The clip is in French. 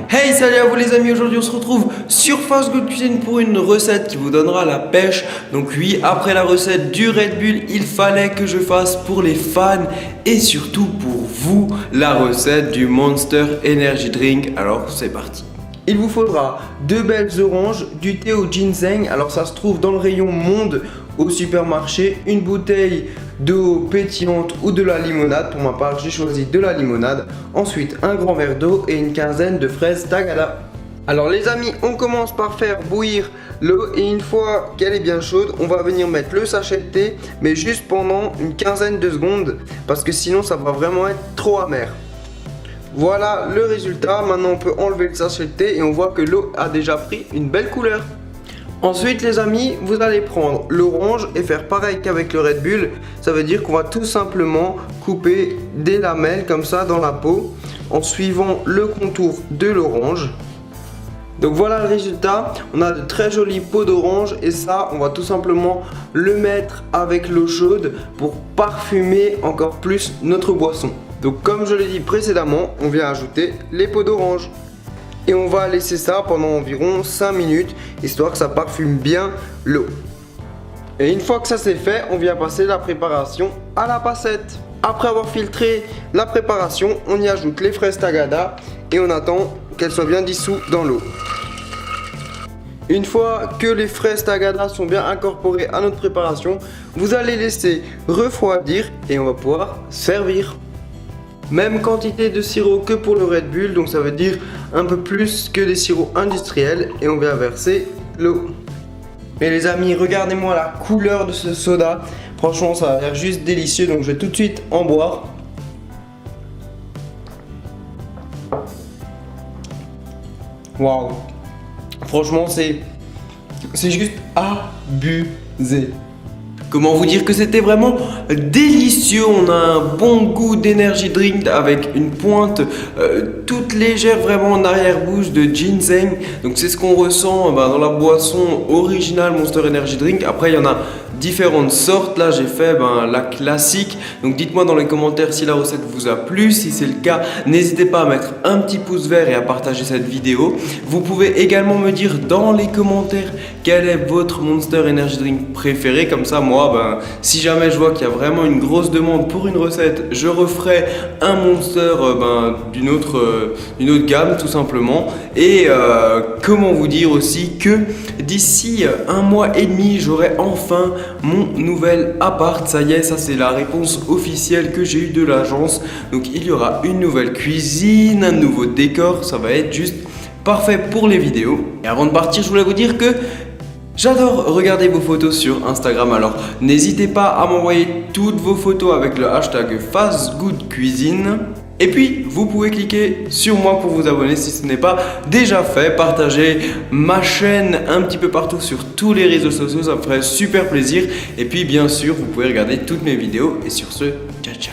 Hey, salut à vous les amis, aujourd'hui on se retrouve sur Fast Good Cuisine pour une recette qui vous donnera la pêche. Donc oui, après la recette du Red Bull, il fallait que je fasse pour les fans et surtout pour vous la recette du Monster Energy Drink. Alors c'est parti. Il vous faudra 2 belles oranges, du thé au ginseng, alors ça se trouve dans le rayon monde au supermarché, une bouteille d'eau pétillante ou de la limonade. Pour ma part, j'ai choisi de la limonade. Ensuite, un grand verre d'eau et une quinzaine de fraises Tagada. Alors les amis, on commence par faire bouillir l'eau et une fois qu'elle est bien chaude, on va venir mettre le sachet de thé, mais juste pendant une quinzaine de secondes parce que sinon ça va vraiment être trop amer. Voilà le résultat. Maintenant on peut enlever le sachet de thé et on voit que l'eau a déjà pris une belle couleur. Ensuite les amis, vous allez prendre l'orange et faire pareil qu'avec le Red Bull. Ça veut dire qu'on va tout simplement couper des lamelles comme ça dans la peau en suivant le contour de l'orange. Donc voilà le résultat, on a de très jolies peaux d'orange et ça on va tout simplement le mettre avec l'eau chaude pour parfumer encore plus notre boisson. Donc comme je l'ai dit précédemment, on vient ajouter les peaux d'orange. Et on va laisser ça pendant environ 5 minutes, histoire que ça parfume bien l'eau. Et une fois que ça c'est fait, on vient passer la préparation à la passette. Après avoir filtré la préparation, on y ajoute les fraises Tagada et on attend qu'elles soient bien dissoutes dans l'eau. Une fois que les fraises Tagada sont bien incorporées à notre préparation, vous allez laisser refroidir et on va pouvoir servir. Même quantité de sirop que pour le Red Bull, donc ça veut dire un peu plus que des sirops industriels et on vient verser l'eau. Mais les amis, regardez-moi la couleur de ce soda, franchement ça a l'air juste délicieux, donc je vais tout de suite en boire. Waouh, franchement c'est juste abusé. Comment vous dire que c'était vraiment délicieux. On a un bon goût d'énergie drink avec une pointe toute légère vraiment en arrière-bouche de ginseng. Donc c'est ce qu'on ressent dans la boisson originale Monster Energy Drink. Après il y en a différentes sortes. Là j'ai fait la classique. Donc dites-moi dans les commentaires si la recette vous a plu. Si c'est le cas, n'hésitez pas à mettre un petit pouce vert et à partager cette vidéo. Vous pouvez également me dire dans les commentaires quel est votre Monster Energy Drink préféré. Comme ça moi si jamais je vois qu'il y a vraiment une grosse demande pour une recette, je referai un Monster d'une autre gamme tout simplement. Et comment vous dire aussi que d'ici 1 mois et demi, j'aurai enfin mon nouvel appart. Ça y est, ça c'est la réponse officielle que j'ai eue de l'agence. Donc il y aura une nouvelle cuisine, un nouveau décor, ça va être juste parfait pour les vidéos. Et avant de partir, je voulais vous dire que j'adore regarder vos photos sur Instagram, alors n'hésitez pas à m'envoyer toutes vos photos avec le hashtag FastGoodCuisine. Et puis vous pouvez cliquer sur moi pour vous abonner si ce n'est pas déjà fait. Partagez ma chaîne un petit peu partout sur tous les réseaux sociaux, ça me ferait super plaisir. Et puis bien sûr vous pouvez regarder toutes mes vidéos. Et sur ce, ciao ciao.